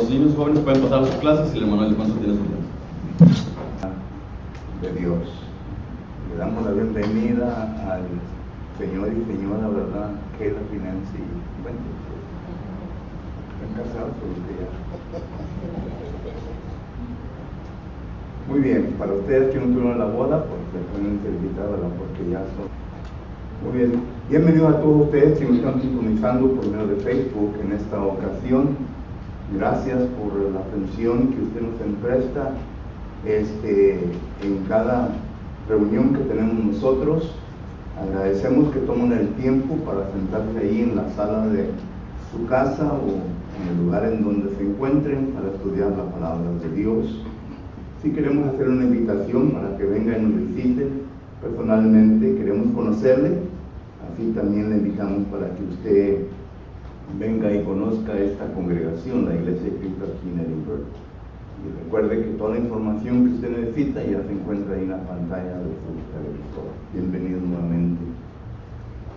Los niños jóvenes pueden pasar a sus clases y el hermano Alfonso tiene su tiempo. De Dios. Le damos la bienvenida al señor y señora, ¿verdad? Keila Financi. Bueno, están casados por usted ya. Muy bien, para ustedes que no tuvieron la boda, pues se pueden felicitar, ¿verdad? Porque ya son. Muy bien, bienvenidos a todos ustedes que nos están sintonizando por medio de Facebook en esta ocasión. Gracias por la atención que usted nos presta en cada reunión que tenemos nosotros. Agradecemos que tomen el tiempo para sentarse ahí en la sala de su casa o en el lugar en donde se encuentren para estudiar la palabra de Dios. Si queremos hacer una invitación para que venga y nos visite personalmente, queremos conocerle, así también le invitamos para que usted venga y conozca esta congregación, la Iglesia de Cristo aquí en Edinburgh. Y recuerde que toda la información que usted necesita ya se encuentra ahí en la pantalla de su televisor. Bienvenido nuevamente.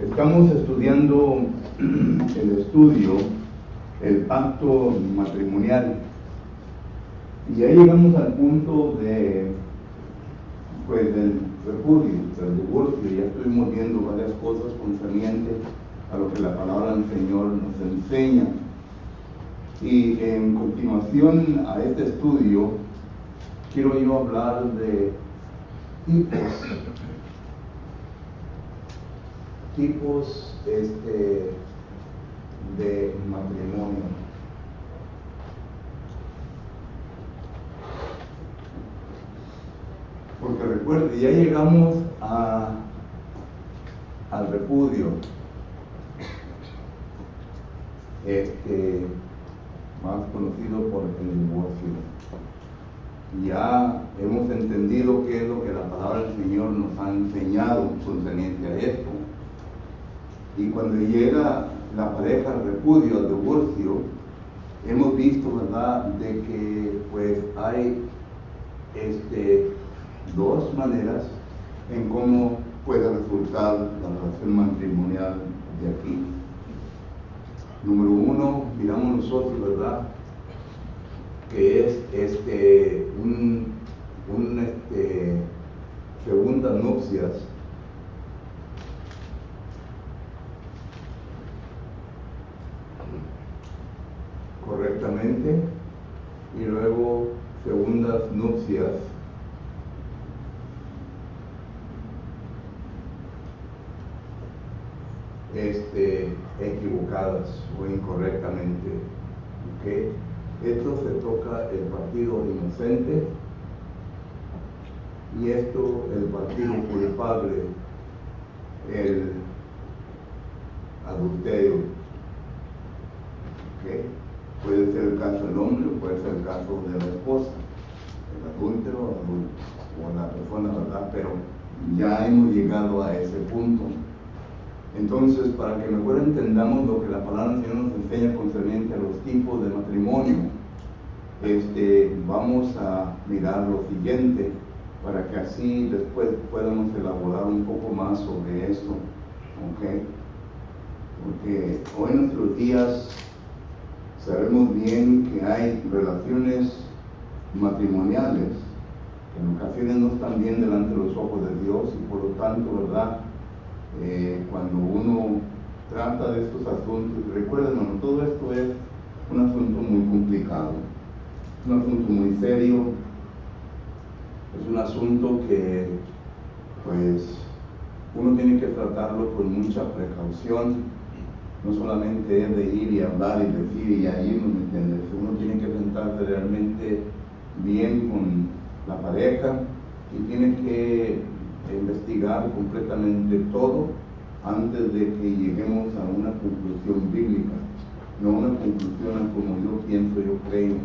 Estamos estudiando el estudio, el pacto matrimonial. Y ya llegamos al punto del repudio, del divorcio. Ya estuvimos viendo varias cosas concernientes a lo que la palabra del Señor nos enseña. Y en continuación a este estudio, quiero yo hablar de tipos de matrimonio. Porque recuerde, ya llegamos al repudio, más conocido por el divorcio. Ya hemos entendido qué es lo que la palabra del Señor nos ha enseñado concerniente a esto. Y cuando llega la pareja al repudio, al divorcio, hemos visto, ¿verdad?, de que pues hay dos maneras en cómo puede resultar la relación matrimonial de aquí. Número uno, miramos nosotros, ¿verdad?, que es segundas nupcias. Correctamente, y luego segundas nupcias equivocadas o incorrectamente. ¿Okay? Esto se toca el partido inocente y esto el partido culpable, el adulterio. ¿Okay? Puede ser el caso del hombre o puede ser el caso de la esposa, el adúltero o la persona, ¿verdad? Pero ya hemos llegado a ese punto. Entonces, para que mejor entendamos lo que la palabra del Señor nos enseña concerniente a los tipos de matrimonio, vamos a mirar lo siguiente, para que así después podamos elaborar un poco más sobre esto. ¿Okay? Porque hoy en nuestros días sabemos bien que hay relaciones matrimoniales que en ocasiones no están bien delante de los ojos de Dios y por lo tanto, ¿verdad?, cuando uno trata de estos asuntos, recuerden, bueno, todo esto es un asunto muy complicado, es un asunto muy serio, es un asunto que pues uno tiene que tratarlo con mucha precaución. No solamente es de ir y hablar y decir y ahí, ¿me entiendes? Uno tiene que sentarse realmente bien con la pareja y tiene que investigar completamente todo antes de que lleguemos a una conclusión bíblica, no una conclusión como yo pienso, yo creo.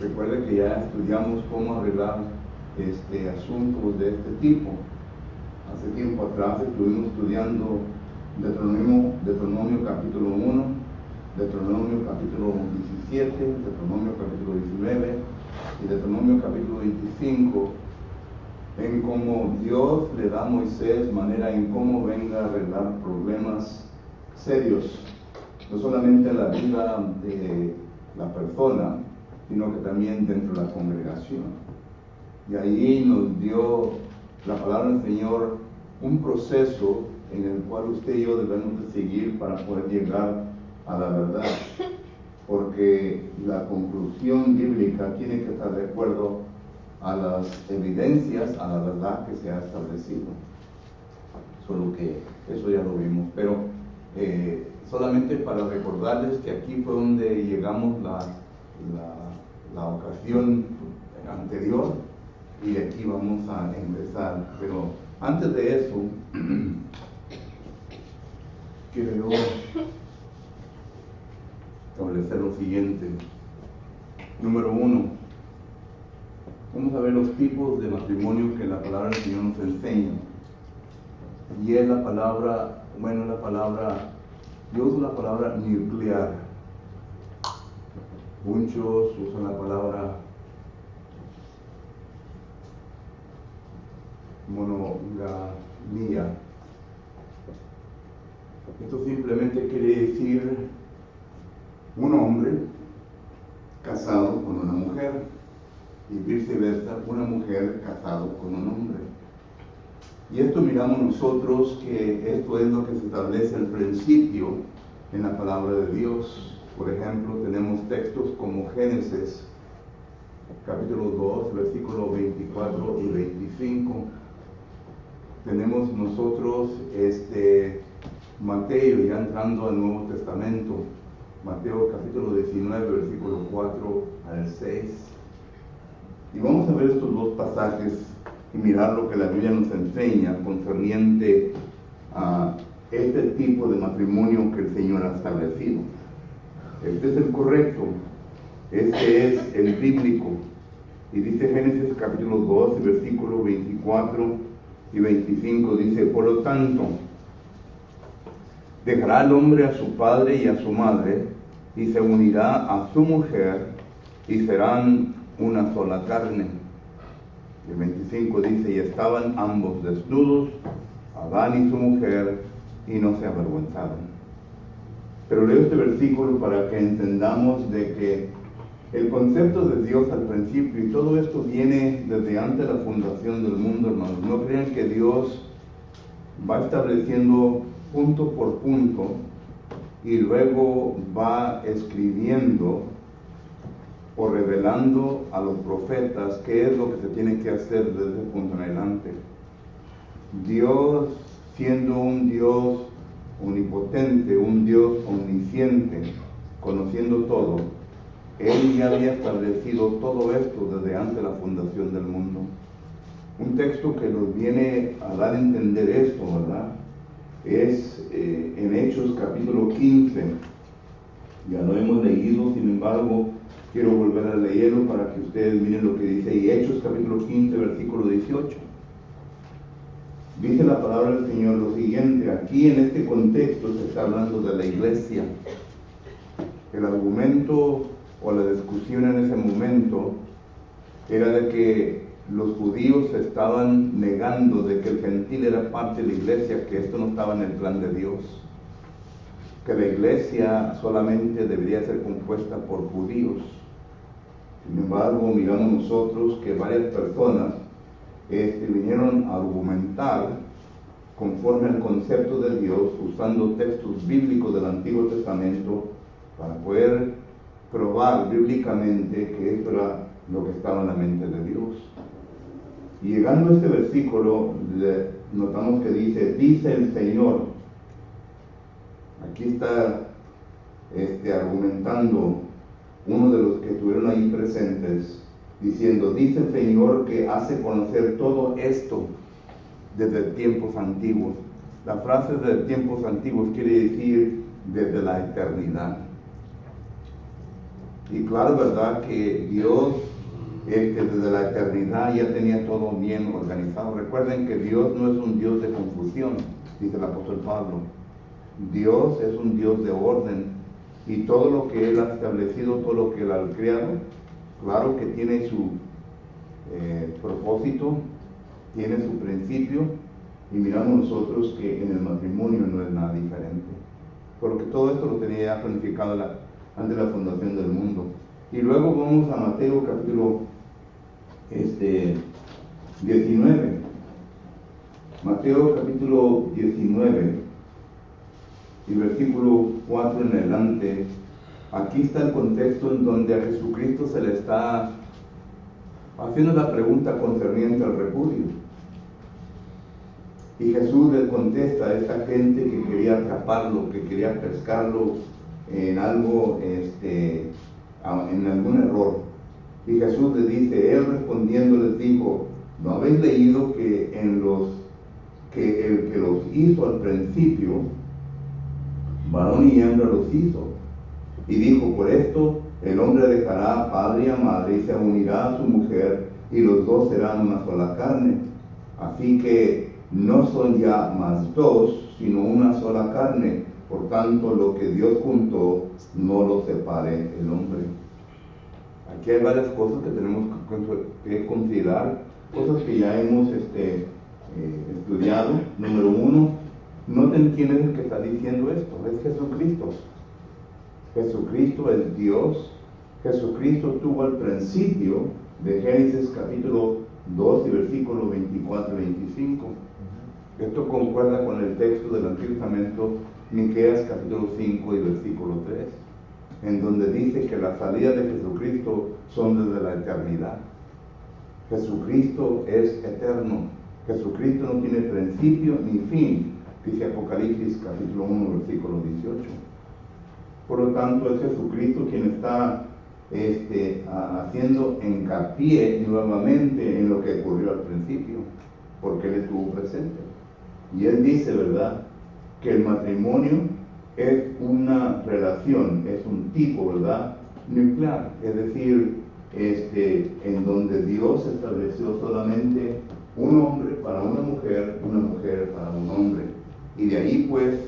Recuerde que ya estudiamos cómo arreglar asuntos de este tipo. Hace tiempo atrás estuvimos estudiando Deuteronomio capítulo 1, Deuteronomio capítulo 17, Deuteronomio capítulo 19 y Deuteronomio capítulo 25, en cómo Dios le da a Moisés manera en cómo venga a arreglar problemas serios, no solamente en la vida de la persona, sino que también dentro de la congregación. Y ahí nos dio la palabra del Señor un proceso en el cual usted y yo debemos de seguir para poder llegar a la verdad, porque la conclusión bíblica tiene que estar de acuerdo a las evidencias, a la verdad que se ha establecido. Solo que eso ya lo vimos, pero solamente para recordarles que aquí fue donde llegamos la ocasión anterior, y de aquí vamos a empezar. Pero antes de eso, quiero yo establecer lo siguiente. Número 1, vamos a ver los tipos de matrimonio que la palabra del Señor nos enseña. Y es la palabra, yo uso la palabra nuclear. Muchos usan la palabra monogamia. Esto simplemente quiere decir un hombre casado con una mujer y viceversa, una mujer casado con un hombre. Y esto miramos nosotros que esto es lo que se establece al principio en la palabra de Dios. Por ejemplo, tenemos textos como Génesis capítulo 2, versículos 24 y 25. Tenemos nosotros Mateo, ya entrando al Nuevo Testamento, Mateo capítulo 19, versículo 4 al 6. Y vamos a ver estos dos pasajes y mirar lo que la Biblia nos enseña concerniente a este tipo de matrimonio que el Señor ha establecido. Este es el correcto, este es el bíblico. Y dice Génesis capítulo 2, versículos 24 y 25, dice: por lo tanto, dejará el hombre a su padre y a su madre, y se unirá a su mujer, y serán una sola carne. El 25 dice: y estaban ambos desnudos, Adán y su mujer, y no se avergonzaron. Pero leo este versículo para que entendamos de que el concepto de Dios al principio, y todo esto viene desde antes de la fundación del mundo, hermanos. No crean que Dios va estableciendo punto por punto y luego va escribiendo o revelando a los profetas qué es lo que se tiene que hacer desde ese punto en adelante. Dios, siendo un Dios omnipotente, un Dios omnisciente, conociendo todo, Él ya había establecido todo esto desde antes de la fundación del mundo. Un texto que nos viene a dar a entender esto, ¿verdad? Es en Hechos capítulo 15. Ya lo hemos leído, sin embargo, quiero volver a leerlo para que ustedes miren lo que dice. Y Hechos capítulo 15, versículo 18. Dice la palabra del Señor lo siguiente. Aquí en este contexto se está hablando de la iglesia. El argumento o la discusión en ese momento era de que los judíos estaban negando de que el gentil era parte de la iglesia, que esto no estaba en el plan de Dios, que la iglesia solamente debería ser compuesta por judíos. Sin embargo, miramos nosotros que varias personas vinieron a argumentar conforme al concepto de Dios, usando textos bíblicos del Antiguo Testamento para poder probar bíblicamente que esto era lo que estaba en la mente de Dios. Y llegando a este versículo, notamos que dice el Señor. Aquí está argumentando uno de los que estuvieron ahí presentes, diciendo: dice el Señor que hace conocer todo esto desde tiempos antiguos. La frase de tiempos antiguos quiere decir desde la eternidad. Y claro, verdad que Dios desde la eternidad ya tenía todo bien organizado. Recuerden que Dios no es un Dios de confusión, dice el apóstol Pablo. Dios es un Dios de orden, y todo lo que Él ha establecido, todo lo que Él ha creado, claro que tiene su propósito, tiene su principio, y miramos nosotros que en el matrimonio no es nada diferente, porque todo esto lo tenía ya planificado antes de la fundación del mundo. Y luego vamos a Mateo capítulo 19. Mateo capítulo 19 y versículo 4 en adelante. Aquí está el contexto en donde a Jesucristo se le está haciendo la pregunta concerniente al repudio. Y Jesús le contesta a esta gente que quería atraparlo, que quería pescarlo en algo, en algún error. Y Jesús les dice, él respondiendo les dijo, ¿no habéis leído que el que los hizo al principio, varón y hembra los hizo? Y dijo, por esto el hombre dejará a padre y a madre y se unirá a su mujer, y los dos serán una sola carne. Así que no son ya más dos, sino una sola carne. Por tanto, lo que Dios juntó, no lo separe el hombre. Aquí hay varias cosas que tenemos que considerar, cosas que ya hemos estudiado. Número uno, noten quién es el que está diciendo esto. Es Jesucristo. Jesucristo es Dios. Jesucristo tuvo al principio de Génesis capítulo 2 y versículos 24 y 25. Esto concuerda con el texto del Antiguo Testamento, Miqueas capítulo 5 y versículo 3, en donde dice que las salidas de Jesucristo son desde la eternidad. Jesucristo es eterno. Jesucristo no tiene principio ni fin, dice Apocalipsis capítulo 1 versículo 18. Por lo tanto, es Jesucristo quien está haciendo hincapié nuevamente en lo que ocurrió al principio, porque Él estuvo presente. Y Él dice, ¿verdad?, que el matrimonio es una relación, es un tipo, ¿verdad?, nuclear, es decir, en donde Dios estableció solamente un hombre para una mujer para un hombre. Y de ahí pues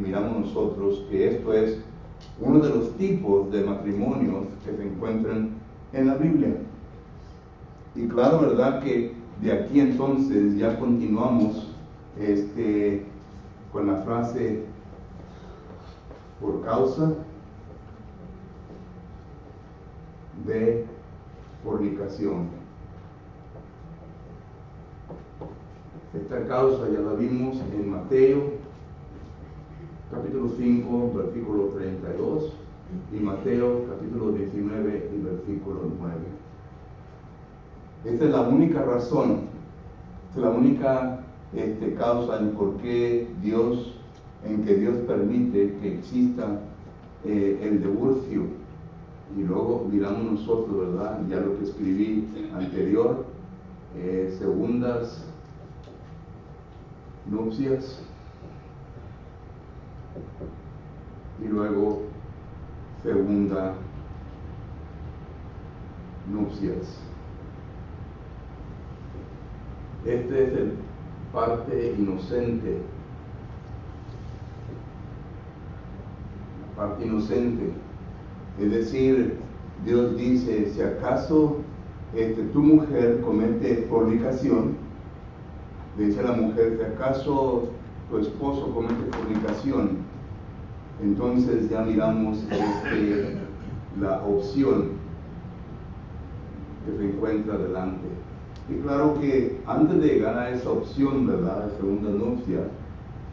miramos nosotros que esto es uno de los tipos de matrimonios que se encuentran en la Biblia. Y claro, ¿verdad?, que de aquí entonces ya continuamos con la frase por causa de fornicación. Esta causa ya la vimos en Mateo capítulo 5 versículo 32 y Mateo capítulo 19 y versículo 9. Esta es la única razón, es la única causa en por qué Dios permite que exista el divorcio. Y luego miramos nosotros, ¿verdad?, ya lo que escribí anterior, segundas nupcias y luego segunda nupcias. Este es el parte inocente. La parte inocente. Es decir, Dios dice, si acaso tu mujer comete fornicación, le dice a la mujer, si acaso tu esposo comete fornicación, entonces ya miramos la opción que se encuentra delante. Y claro que antes de llegar a esa opción, ¿verdad?, de segunda nupcia,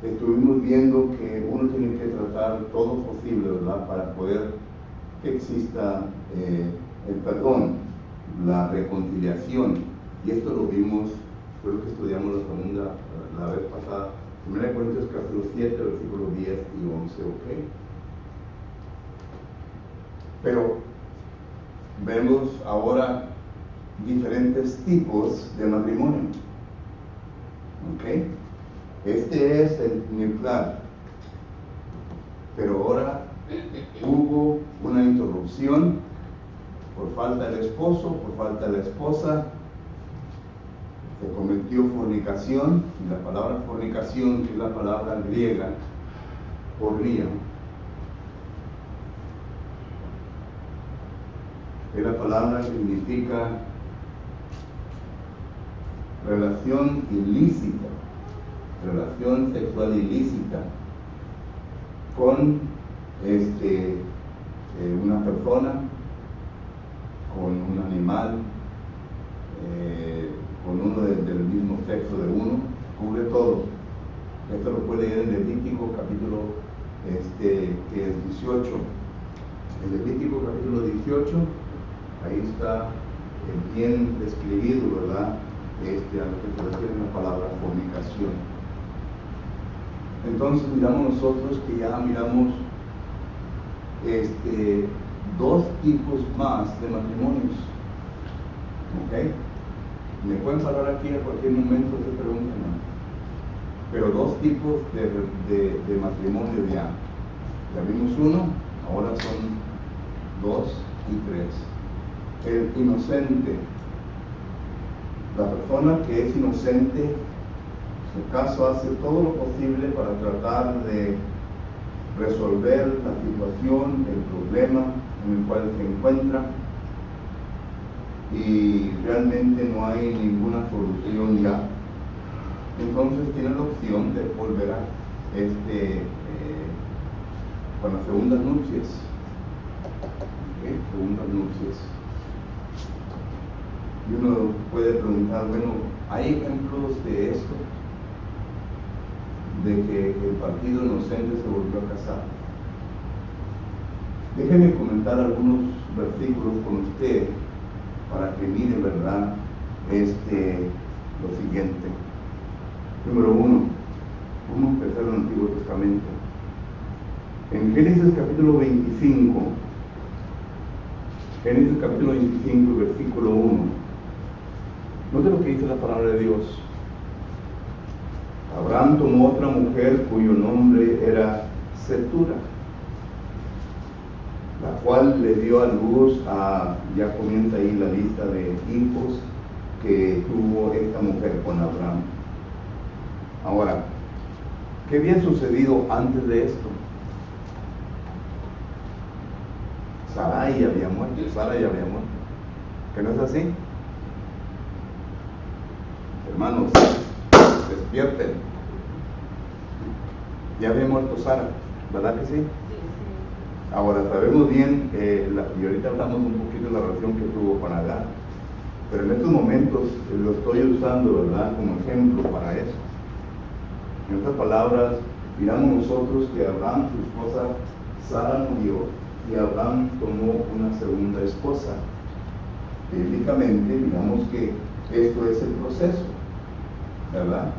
estuvimos viendo que uno tiene que tratar todo posible, ¿verdad?, para poder que exista el perdón, la reconciliación. Y esto lo vimos, creo que estudiamos la vez pasada, 1 Corintios capítulo 7, versículos 10 y 11, ¿ok? Pero vemos ahora diferentes tipos de matrimonio, ¿ok? Este es el nuclear, pero ahora hubo una interrupción por falta del esposo, por falta de la esposa, se cometió fornicación, y la palabra fornicación es la palabra griega, pornía. Es la palabra que significa relación ilícita, relación sexual ilícita con una persona matrimonial con uno del mismo sexo de uno, cubre todo. Esto lo puede leer en Levítico capítulo que es 18. En Levítico capítulo 18, ahí está bien describido, ¿verdad? A lo que se refiere a la palabra fornicación. Entonces miramos nosotros que ya miramos dos tipos más de matrimonios. ¿Ok? Me pueden parar aquí a cualquier momento se preguntan, ¿no? Pero dos tipos de matrimonio ya. Ya vimos uno, ahora son dos y tres. El inocente. La persona que es inocente, en su caso, hace todo lo posible para tratar de resolver la situación, el problema en el cual se encuentra, y realmente no hay ninguna solución ya. Entonces tiene la opción de volver a con las segundas nupcias. ¿Okay? Segundas nupcias. Y uno puede preguntar, bueno, ¿hay ejemplos de esto? De que el partido inocente se volvió a casar. Déjenme comentar algunos versículos con usted para que mire, ¿verdad? Lo siguiente. Número 1, vamos a empezar en el Antiguo Testamento. En Génesis capítulo 25, versículo 1. Note lo que dice la palabra de Dios. Abraham tomó otra mujer cuyo nombre era Cetura, la cual le dio a luz ya comienza ahí la lista de hijos que tuvo esta mujer con Abraham. Ahora, ¿qué había sucedido antes de esto? Sarai había muerto. ¿Que no es así? Hermanos, despierten. Ya había muerto Sara, ¿verdad que sí? Ahora sabemos bien, y ahorita hablamos un poquito de la relación que tuvo con Agar, pero en estos momentos lo estoy usando, ¿verdad?, como ejemplo para eso. En otras palabras, miramos nosotros que Abraham, su esposa Sara, murió y Abraham tomó una segunda esposa. Bíblicamente, miramos que esto es el proceso, ¿verdad?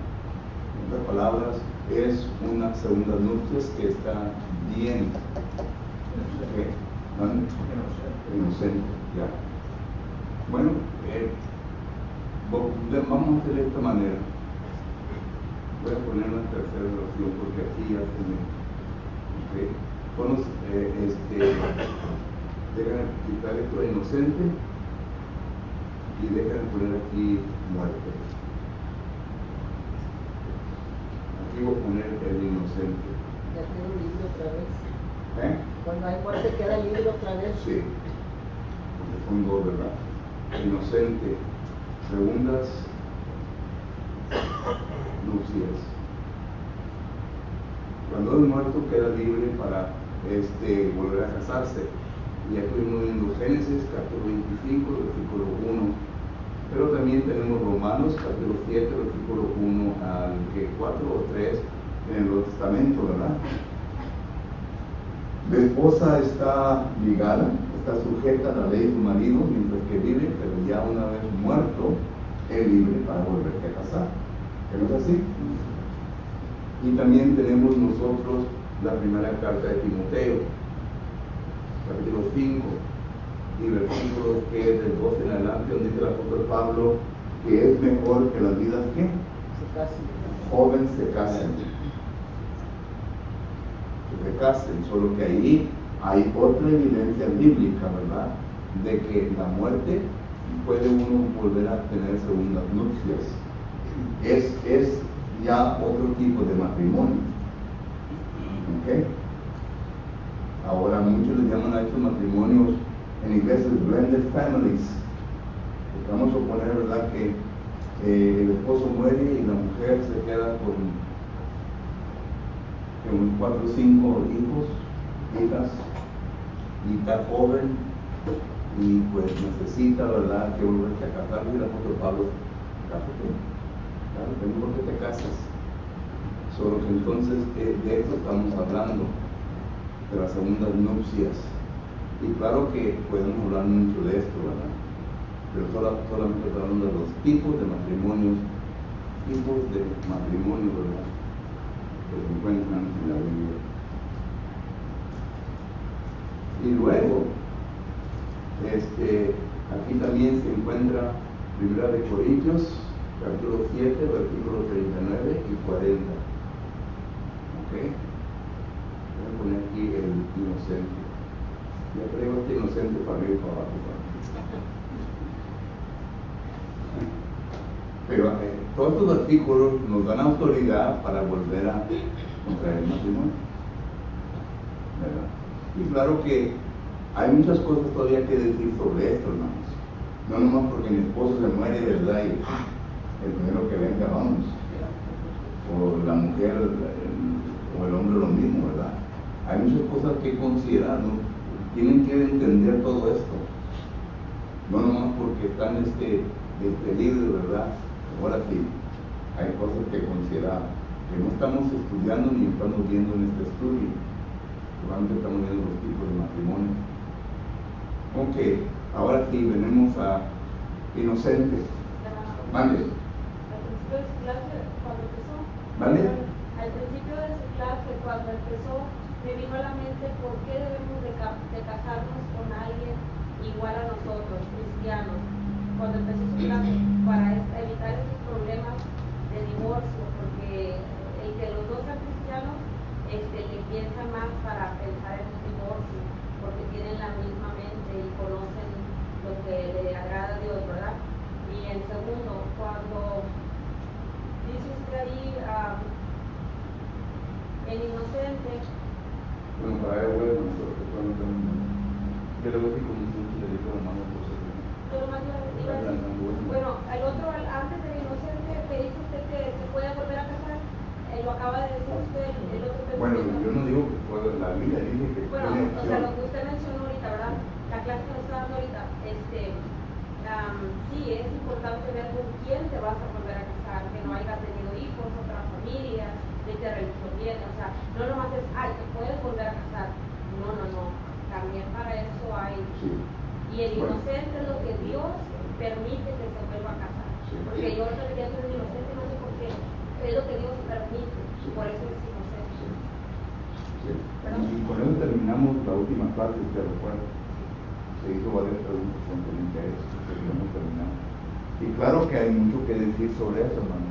En otras palabras, es una segunda nupcias que está bien. Inocente, ya. Bueno, vamos a hacer de esta manera. Voy a poner una tercera oración porque aquí ya se me. Dejan quitar esto de inocente y dejan poner aquí muerte. Aquí voy a poner el inocente. Ya quedó libre otra vez. ¿Eh? Cuando hay muerte queda libre otra vez. Sí, porque son dos, ¿verdad? Inocente, segundas nupcias. Cuando el muerto queda libre para volver a casarse. Y aquí estuvimos viendo Génesis capítulo 25, versículo 1. Pero también tenemos Romanos capítulo 7, versículo 1 al 4 o 3 en el Nuevo Testamento, ¿verdad? La esposa está ligada, está sujeta a la ley de su marido mientras que vive, pero ya una vez muerto, es libre para volverse a casar. ¿Que no es así? Y también tenemos nosotros la primera carta de Timoteo, capítulo 5, y versículos que es del 12 en adelante, donde dice el apóstol Pablo que es mejor que las vidas que jóvenes se casen. Que se casen, solo que ahí hay otra evidencia bíblica, ¿verdad? De que la muerte puede uno volver a tener segundas nupcias. Es ya otro tipo de matrimonio. ¿Ok? Ahora muchos le llaman a estos matrimonios en inglés blended families. Vamos a suponer, ¿verdad?, que el esposo muere y la mujer se queda con 4 o 5 hijos, hijas, y está joven, y pues necesita, ¿verdad?, que volverse a casar. Y el apóstol Pablo, cásate, claro, ¿por qué te casas? Solo que entonces de esto estamos hablando, de las segundas nupcias. Y claro que podemos hablar mucho de esto, ¿verdad? Pero solamente estoy hablando de los tipos de matrimonios, ¿verdad?, que se encuentran en la Biblia. Y luego, aquí también se encuentra 1 Corintios, capítulo 7, versículos 39 y 40. ¿Ok? Voy a poner aquí el inocente. Ya traigo este inocente para arriba y para abajo. Pero todos estos artículos nos dan autoridad para volver a contraer el matrimonio, ¿verdad? Y claro que hay muchas cosas todavía que decir sobre esto, hermanos. No nomás porque mi esposo se muere, ¿verdad?, y el primero que venga, vamos. O la mujer o el hombre lo mismo, ¿verdad? Hay muchas cosas que considerar, ¿no? Tienen que entender todo esto. No nomás porque están libres, ¿verdad? Ahora sí, hay cosas que considerar, que no estamos estudiando ni estamos viendo en este estudio. Solamente estamos viendo los tipos de matrimonio. Ok, ahora sí, venimos a inocentes. Mande. Al principio de su clase, cuando empezó, ¿Mande? al principio de su clase, cuando empezó, me vino a la mente por qué debemos de casarnos con alguien igual a nosotros, cristianos. Cuando empezó su clase, para evitar esos problemas de divorcio, porque el que los dos sean cristianos, le piensan más para pensar en un divorcio, porque tienen la misma mente y conocen lo que le agrada a Dios, ¿verdad? Y en segundo, cuando dice usted ahí el inocente. Bueno, para él, bueno, yo le voy a decir como un le dijo a mamá cosas. Yo nomás iba a decir, bueno, el otro, antes del inocente, que dice usted que se puede volver a casar, lo acaba de decir usted, el otro pensamiento. Bueno, yo no digo que pueda, la Biblia dice que bueno, tiene o sea, lo que usted mencionó ahorita, ¿verdad? La clase que nos está dando ahorita, sí, es importante ver con quién te vas a volver a casar, que no hayas tenido hijos, otra familia, de qué religión viene, o sea, no nomás es, ay, te puedes volver a casar, no, también para eso hay, sí. Y el inocente es lo que Dios permite que se vuelva a casar, Sí. porque yo ahorita quería ser inocente, no sé por qué, es lo que Dios permite, Sí. por eso es inocente. Sí. Y con eso terminamos la última clase, te recuerdo. Se hizo varias preguntas concernientes a eso, que queremos terminar. Y claro que hay mucho que decir sobre eso, hermano.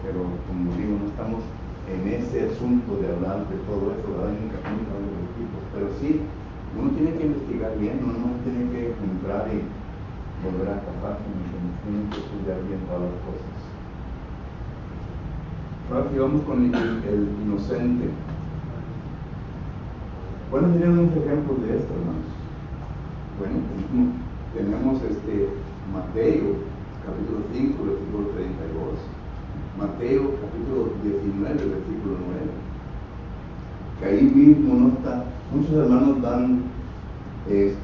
Pero como digo, no estamos en ese asunto de hablar de todo eso, ¿verdad? En un capítulo de los tipos. Pero sí, uno tiene que investigar bien, uno no tiene que entrar y volver a casarse, tiene que estudiar bien todas las cosas. Ahora sí vamos con el inocente. ¿Cuáles serían unos ejemplos de esto, hermanos? Bueno, tenemos Mateo, capítulo 5, versículo 32. Mateo, capítulo 19, versículo 9. Que ahí mismo no está. Muchos hermanos dan el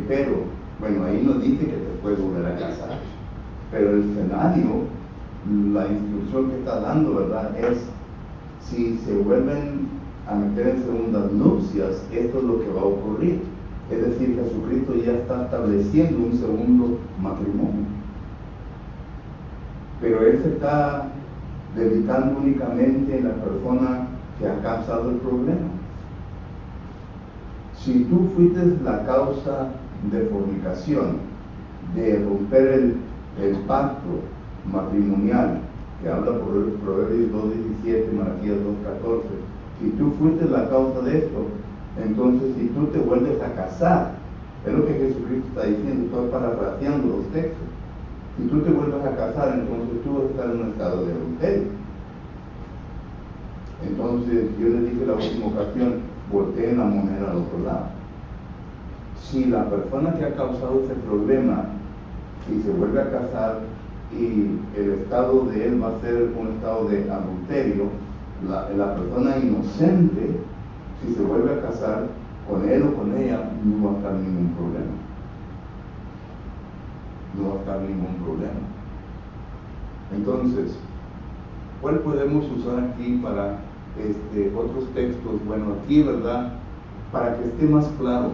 pero. Bueno, ahí no dice que te puedes volver a casar. Pero el escenario, la instrucción que está dando, ¿verdad?, es si se vuelven a meter en segundas nupcias, esto es lo que va a ocurrir. Es decir, Jesucristo ya está estableciendo un segundo matrimonio. Pero Él se está dedicando únicamente a la persona que ha causado el problema. Si tú fuiste la causa de fornicación, de romper el pacto matrimonial, que habla por Proverbios 2.17, Malaquías 2.14, si tú fuiste la causa de esto, entonces si tú te vuelves a casar, es lo que Jesucristo está diciendo, estoy parafraseando los textos. Si tú te vuelves a casar, entonces tú vas a estar en un estado de adulterio. Entonces yo les dije la última ocasión, volteen la moneda al otro lado. Si la persona que ha causado ese problema y se vuelve a casar y el estado de él va a ser un estado de adulterio, la persona inocente, si se vuelve a casar, con él o con ella, no va a estar ningún problema. No va a estar ningún problema. Entonces, ¿cuál podemos usar aquí para otros textos? Bueno, aquí, ¿verdad? Para que esté más claro.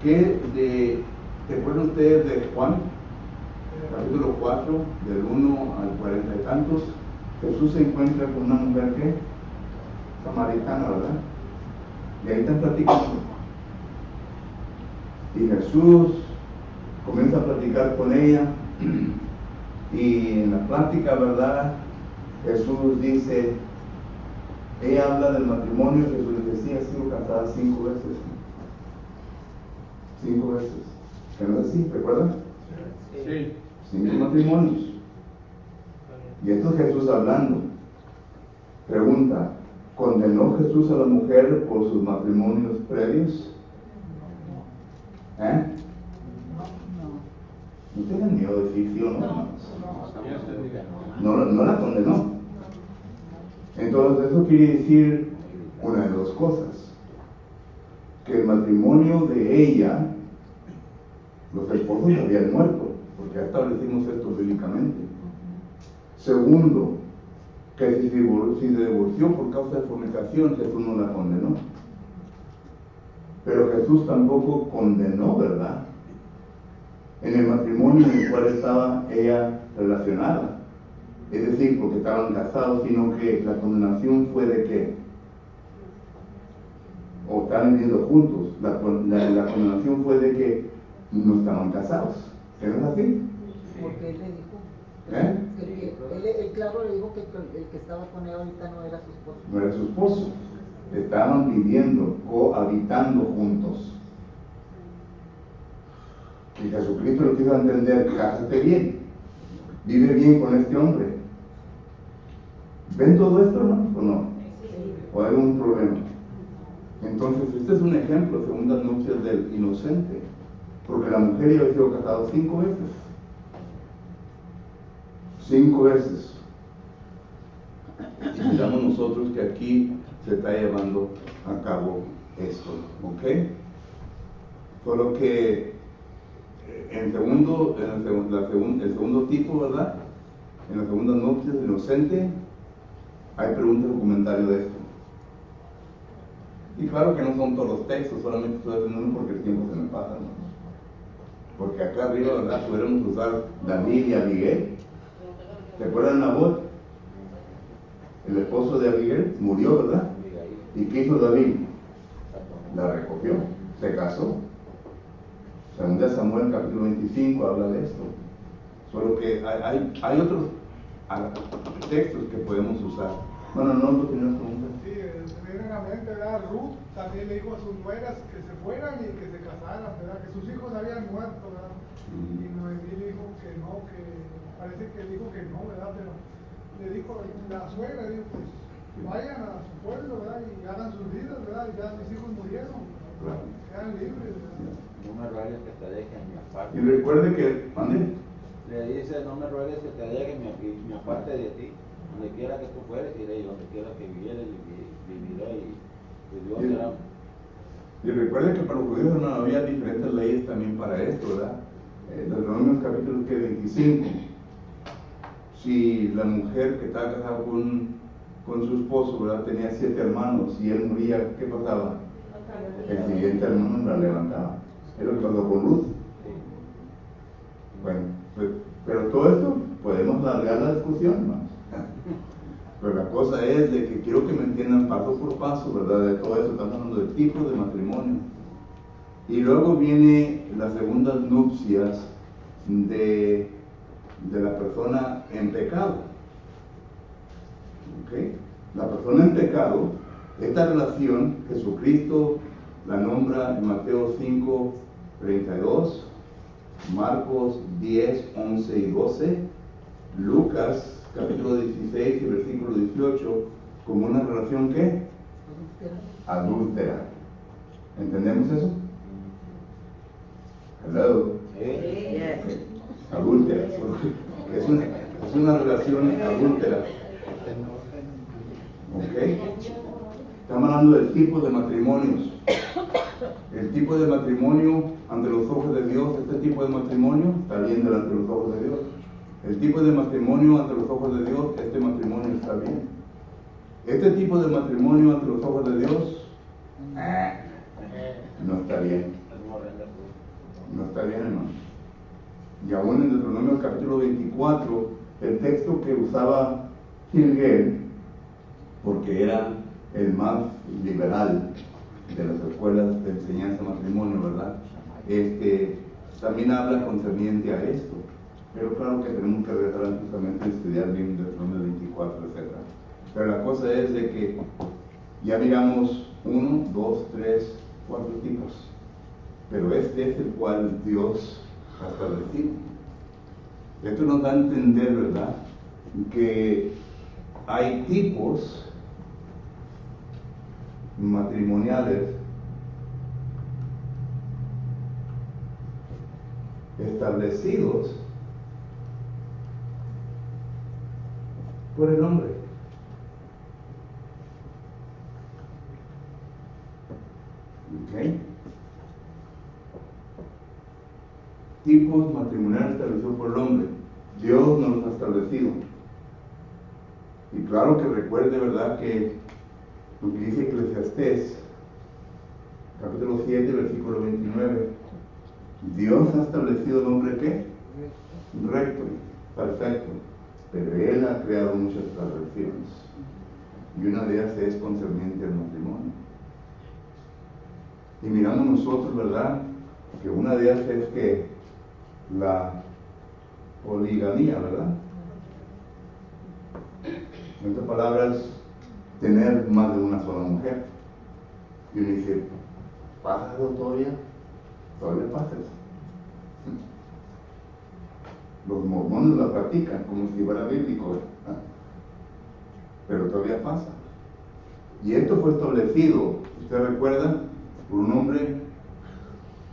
¿Se acuerdan ustedes de Juan? Capítulo 4, del 1 al 40 y tantos. Jesús se encuentra con una mujer que samaritana, ¿verdad? Y ahí están platicando. Y Jesús comienza a platicar con ella. Y en la plática, ¿verdad? Jesús dice, ella habla del matrimonio. Jesús le decía, ha sido casada 5 veces. 5 veces. ¿Que no es así? ¿Recuerdan? Sí. 5 matrimonios. Y esto es Jesús hablando. Pregunta, ¿condenó Jesús a la mujer por sus matrimonios previos? ¿Eh? No tengan miedo de decir sí o no, hermanos. No la condenó. Entonces eso quiere decir una de dos cosas. Que el matrimonio de ella, los esposos habían muerto, porque ya establecimos esto bíblicamente. Segundo, que si se divorció por causa de fornicación, Jesús no la condenó. Pero Jesús tampoco condenó, ¿verdad?, en el matrimonio en el cual estaba ella relacionada. Es decir, porque estaban casados, sino que la condenación fue de que, o estaban viviendo juntos, la condenación fue de que no estaban casados. ¿No es así? Porque él le dijo. ¿Eh? Él claro le dijo que el que estaba con él ahorita no era su esposo. No era su esposo. Estaban viviendo, cohabitando juntos. Y Jesucristo lo quiso entender, cásate bien, vive bien con este hombre. ¿Ven todo esto, hermanos, o no? ¿O hay un problema? Entonces, este es un ejemplo, segundas nupcias del inocente, porque la mujer ya había sido casada 5 veces. 5 veces. Y miramos nosotros que aquí se está llevando a cabo esto, ¿ok? Solo que el segundo tipo, ¿verdad? En la segunda nupcia del inocente, hay preguntas o comentarios de esto. Y claro que no son todos los textos, solamente estoy haciendo uno porque el tiempo se me pasa, ¿no? Porque acá arriba, ¿verdad?, pudiéramos usar David y Abigail. ¿Se acuerdan de Nabot? El esposo de Abigail murió, ¿verdad? ¿Y qué hizo David? La recogió, se casó. Segunda Samuel capítulo 25 habla de esto. Solo que hay otros textos que podemos usar. Bueno, no tenías preguntas. Sí, se me viene a la mente, ¿verdad? Ruth también le dijo a sus nueras que se fueran y que se casaran, ¿verdad? Que sus hijos habían muerto, ¿verdad? Y Noemí le dijo que no, que parece que dijo que no, ¿verdad? Pero le dijo, la suegra, dijo, pues vayan a su pueblo, ¿verdad? Y hagan sus vidas, ¿verdad? Y ya mis hijos murieron, quedan libres, ¿verdad? No me ruegues que te dejen mi aparte. Y recuerde que, ¿mande? Le dice, no me ruegues que te dejen mi aparte de ti. Donde quiera que tú fueres, iré, y donde quiera que vivieres, viviré, y Dios será. Y recuerde que para los judíos no había diferentes leyes también para esto, ¿verdad? Deuteronomio capítulo 25. Si la mujer que estaba casada con su esposo, ¿verdad?, tenía 7 hermanos, y él moría, ¿qué pasaba? El siguiente hermano la levantaba. Es lo que pasó con Ruth. Bueno, pues, pero todo esto podemos alargar la discusión, hermanos. Pero la cosa es de que quiero que me entiendan paso por paso, ¿verdad? De todo eso, estamos hablando de tipos de matrimonio. Y luego viene las segundas nupcias de la persona en pecado. ¿Ok? La persona en pecado, esta relación, Jesucristo la nombra en Mateo 5, 32, Marcos 10, 11 y 12, Lucas capítulo 16 y versículo 18, como una relación ¿qué? Adúltera. ¿Entendemos eso? Hello. Adúltera. Es una relación adúltera. ¿Ok? Estamos hablando del tipo de matrimonios. El tipo de matrimonio ante los ojos de Dios, este tipo de matrimonio está bien delante de los ojos de Dios. El tipo de matrimonio ante los ojos de Dios, este matrimonio está bien. Este tipo de matrimonio ante los ojos de Dios, no está bien. No está bien, hermano. Y aún en Deuteronomio capítulo 24, el texto que usaba Gilguel, porque era el más liberal de las escuelas de enseñanza matrimonio, ¿verdad? También habla concerniente a esto. Pero claro que tenemos que regresar antiguamente a estudiar bien Deuteronomio 24, etc. Pero la cosa es de que ya miramos 1, 2, 3, 4 tipos. Pero este es el cual Dios ha establecido. Esto nos da a entender, ¿verdad?, que hay tipos matrimoniales establecidos por el hombre. ¿Ok? Tipos matrimoniales establecidos por el hombre. Dios nos los ha establecido. Y claro que recuerde, ¿verdad?, que lo que dice Eclesiastés, capítulo 7, versículo 29. Dios ha establecido el hombre ¿qué? Recto, perfecto. Pero Él ha creado muchas transgresiones. Y una de ellas es concerniente al matrimonio. Y miramos nosotros, ¿verdad?, que una de ellas es que la poligamía, ¿verdad? En otras palabras, tener más de una sola mujer. Y uno dice, ¿pasa eso todavía? Todavía pasa eso. Los mormones la practican como si fuera bíblico, ¿verdad? Pero todavía pasa. Y esto fue establecido, ¿usted recuerda? Por un hombre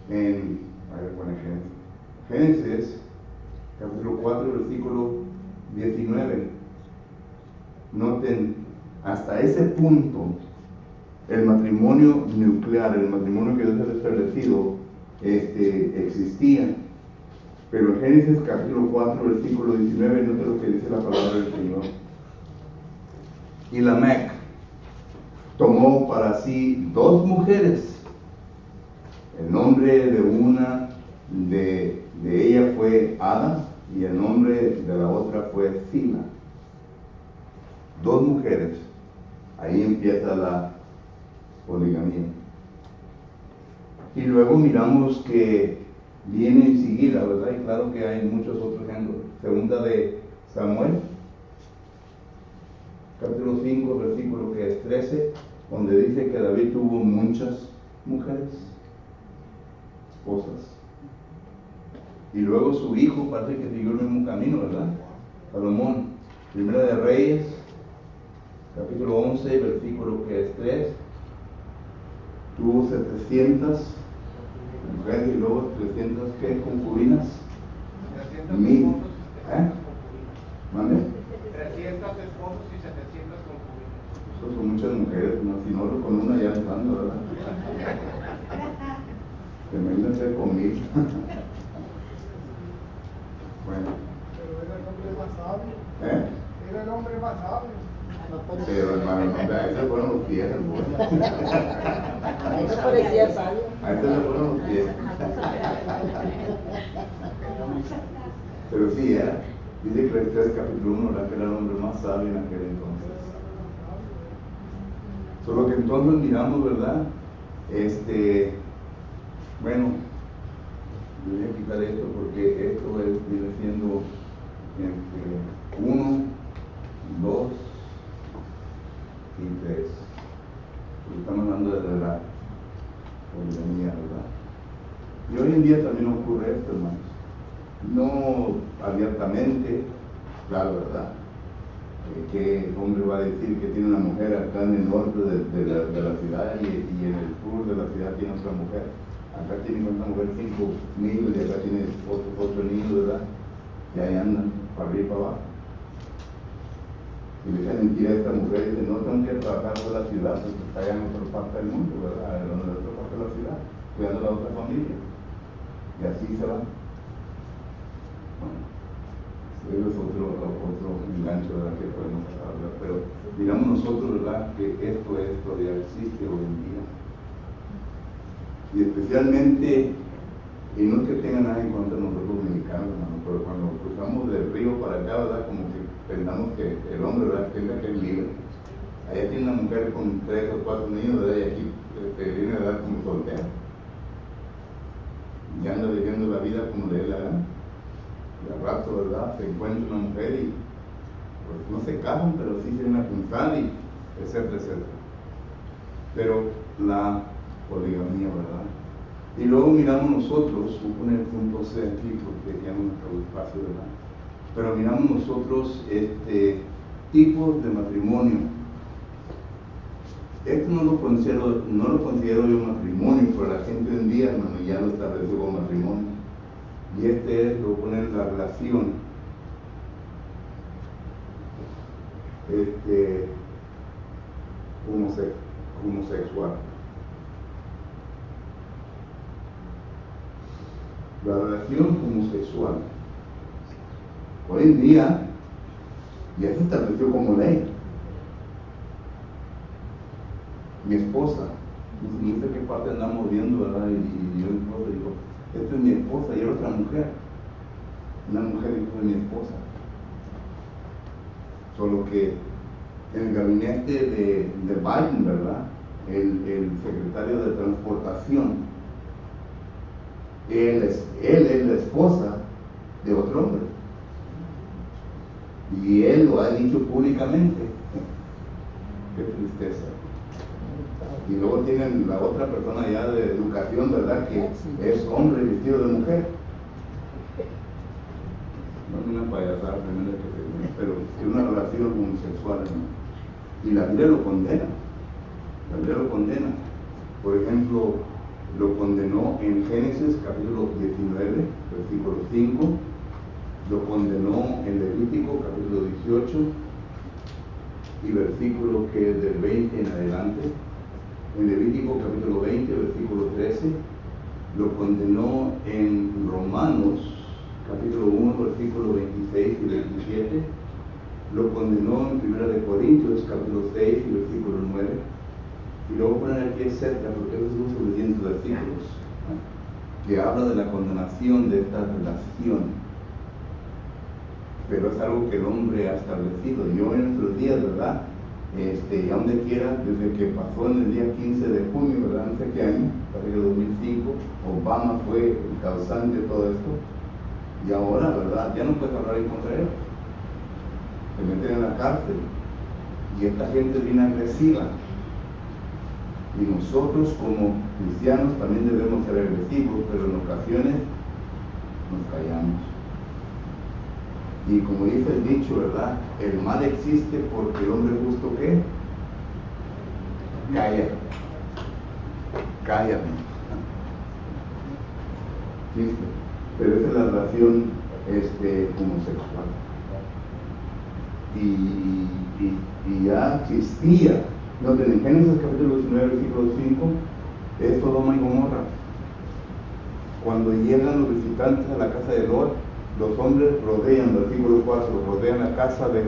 en, a ver, pone Génesis, capítulo 4, versículo 19. Noten, hasta ese punto, el matrimonio nuclear, el matrimonio que Dios ha establecido, existía. Pero en Génesis capítulo 4, versículo 19, noten lo que dice la palabra del Señor. Y Lamec tomó para sí 2 mujeres. El nombre de una de ella fue Ada y el nombre de la otra fue Sila. 2 mujeres. Ahí empieza la poligamía. Y luego miramos que viene enseguida, ¿verdad? Y claro que hay muchos otros ejemplos. Segunda de Samuel, capítulo 5, versículo que es 13, donde dice que David tuvo muchas mujeres, esposas. Y luego su hijo parece que siguió el mismo camino, ¿verdad? Salomón, Primera de Reyes, capítulo 11, versículo que es 3, tuvo 700 mujeres y luego 300 ¿qué? Concubinas. 1000. ¿Mande? 300 esposos y 700 concubinas. Eso son muchas mujeres, ¿no? Si no, con una ya estando, ¿verdad? Imagínense con 1000. Bueno. Pero era el hombre más sabio. ¿Eh? Era el hombre más sabio. Pero hermano, a ese fueron los pies, A eso parecía sabio. a ese le fueron los pies. Pero sí, dice Eclesiastés capítulo 1, que era el hombre más sabio en aquel entonces. Solo que entonces miramos, ¿verdad? Bueno, voy a quitar esto porque esto viene siendo 1, 2 y 3. Porque estamos hablando de la poligamía, ¿verdad? Y hoy en día también ocurre esto, hermanos. No abiertamente, claro, ¿verdad? ¿Qué hombre va a decir que tiene una mujer acá en el norte de la ciudad y en el sur de la ciudad tiene otra mujer? Acá tiene una mujer 5 niños y acá tiene 8 niños, ¿verdad? Y ahí andan, para arriba y para abajo. Y le echan mentira a esta mujer y dice, no tengo que trabajar por la ciudad, porque está allá en otra parte del mundo, ¿verdad? En otra parte de a la ciudad, cuidando a la otra familia. Y así se va. Bueno, eso es otro enganche, ¿verdad?, que podemos hablar. Pero digamos nosotros, ¿verdad?, que esto todavía existe hoy en día. Y especialmente, y no es que tenga nada en contra de nosotros los mexicanos, hermano, pero cuando cruzamos del río para acá, ¿verdad?, como que pensamos que el hombre, ¿verdad?, piensa que es libre. Allá tiene una mujer con 3 o 4 niños, ¿verdad?, y aquí viene a dar como soltera. Y anda viviendo la vida como le dé la gana. Y al rato, ¿verdad?, se encuentra una mujer y pues no se casan, pero sí se vienen a pensar, y etcétera, etcétera. Pero la poligamía, ¿verdad? Y luego miramos nosotros, voy a poner el punto C aquí porque ya no me acabó el espacio, ¿verdad? Pero miramos nosotros tipos de matrimonio. Esto no lo considero yo matrimonio, pero la gente hoy en día, hermano, ya lo estableció como matrimonio. Y es, lo voy a poner, la relación homosexual. La relación homosexual hoy en día ya se estableció como ley. Mi esposa, no sé qué parte andamos viendo, ¿verdad? Y yo entonces digo, esta es mi esposa, y era otra mujer, una mujer dijo de mi esposa. Solo que en el gabinete de Biden, ¿verdad?, el secretario de transportación, él es la esposa de otro hombre. Y él lo ha dicho públicamente. Qué tristeza. Y luego tienen la otra persona ya de educación, ¿verdad?, que es hombre vestido de mujer. No es una payasada tremenda que se ve, pero es una relación homosexual, ¿no? Y la Biblia lo condena. La Biblia lo condena. Por ejemplo, lo condenó en Génesis capítulo 19, versículo 5. Lo condenó en Levítico capítulo 18 y versículo que es del 20 en adelante. En Levítico capítulo 20, versículo 13. Lo condenó en Romanos capítulo 1, versículo 26 y 27. Lo condenó en 1 de Corintios capítulo 6 y versículo 9. Y luego poner aquí cerca, porque esos son suficientes versículos, ¿no?, que habla de la condenación de esta relación. Pero es algo que el hombre ha establecido. Yo en nuestros días, ¿verdad?, a donde quiera, desde que pasó en el día 15 de junio, ¿verdad?, no sé qué año, parece que 2005, Obama fue el causante de todo esto. Y ahora, ¿verdad?, ya no puedes hablar en contra de él. Se meten en la cárcel. Y esta gente es bien agresiva. Y nosotros como cristianos también debemos ser agresivos, pero en ocasiones nos callamos. Y como dice el dicho, ¿verdad?, el mal existe porque el hombre justo, ¿qué? Cállate. ¿Sí? Pero esa es la relación homosexual. Y ya existía. Entonces, en Génesis capítulo 19, versículo 5, es Sodoma y Gomorra. Cuando llegan los visitantes a la casa de Lot, los hombres rodean, versículo 4, rodean la casa de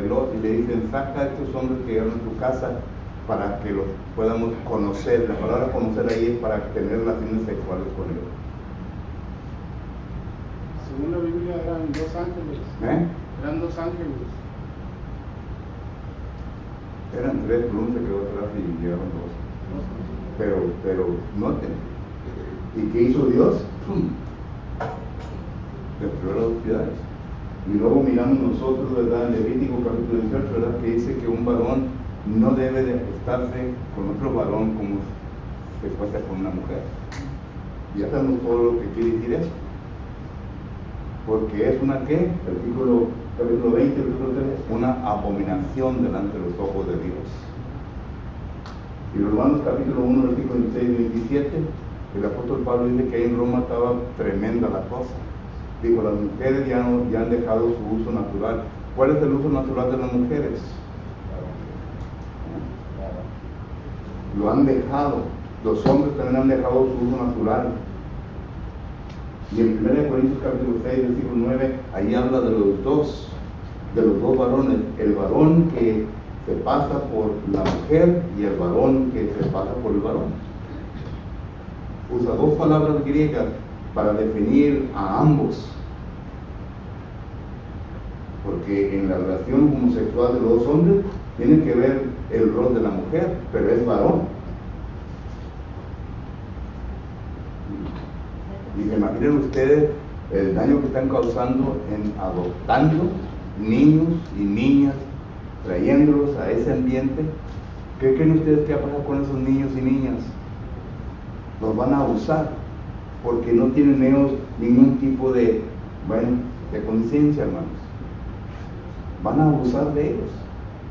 Lot y le dicen, saca a estos hombres que llegaron a tu casa para que los podamos conocer. La palabra conocer ahí es para tener relaciones sexuales con ellos. Según la Biblia eran 2 ángeles. Eran 2 ángeles. Eran 3, pero uno se quedó atrás y llegaron 2. Pero noten, ¿y qué hizo Dios? Destruyó las ciudades. Y luego miramos nosotros, ¿verdad?, en Levítico capítulo 18, ¿verdad?, que dice que un varón no debe de acostarse con otro varón como se acuesta con una mujer. Ya sabemos todo lo que quiere decir eso. Porque es una ¿qué? Capítulo 20, versículo 3, una abominación delante de los ojos de Dios. Y Romanos capítulo 1, versículo 26 y 27, el apóstol Pablo dice que ahí en Roma estaba tremenda la cosa. Digo, las mujeres ya han dejado su uso natural. ¿Cuál es el uso natural de las mujeres? Lo han dejado. Los hombres también han dejado su uso natural. Y en 1 Corintios capítulo 6, versículo 9, ahí habla de los dos varones, el varón que se pasa por la mujer y el varón que se pasa por el varón. Usa dos palabras griegas para definir a ambos, porque en la relación homosexual de los dos hombres tiene que ver el rol de la mujer, pero es varón. Y se imaginen ustedes el daño que están causando en adoptando niños y niñas, trayéndolos a ese ambiente. ¿Qué creen ustedes que va a pasar con esos niños y niñas? Los van a abusar, porque no tienen ellos ningún tipo de conciencia, hermanos. Van a abusar de ellos.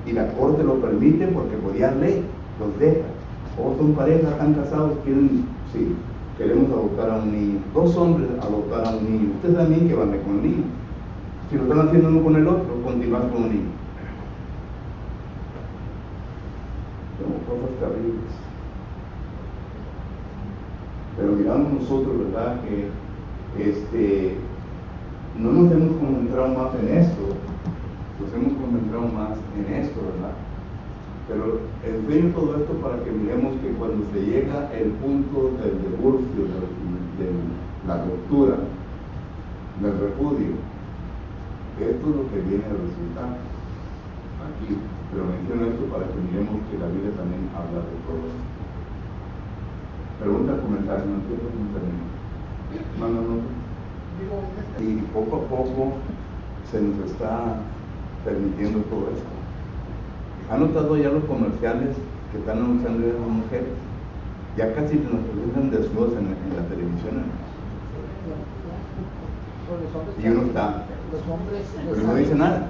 Y la corte lo permite porque por ya ley los deja. O son parejas, están casados, quieren, sí, queremos adoptar a un niño. Dos hombres adoptar a un niño. Ustedes también que van con el niño. Si lo están haciendo uno con el otro, continúan con un niño. Son cosas terribles. Pero miramos nosotros, ¿verdad? Que no nos hemos concentrado más en esto, nos hemos concentrado más en esto, ¿verdad? Pero enseño todo esto para que miremos que cuando se llega el punto del divorcio, de la ruptura, del repudio, esto es lo que viene a resultar aquí. Pero menciono esto para que miremos que la Biblia también habla de todo esto. Pregunta, comentario, no entiendo cómo termina. No. Y poco a poco se nos está permitiendo todo esto. ¿Han notado ya los comerciales que están anunciando a las mujeres? Ya casi nos presentan desnudos en la televisión. Y uno está, pero no dice nada.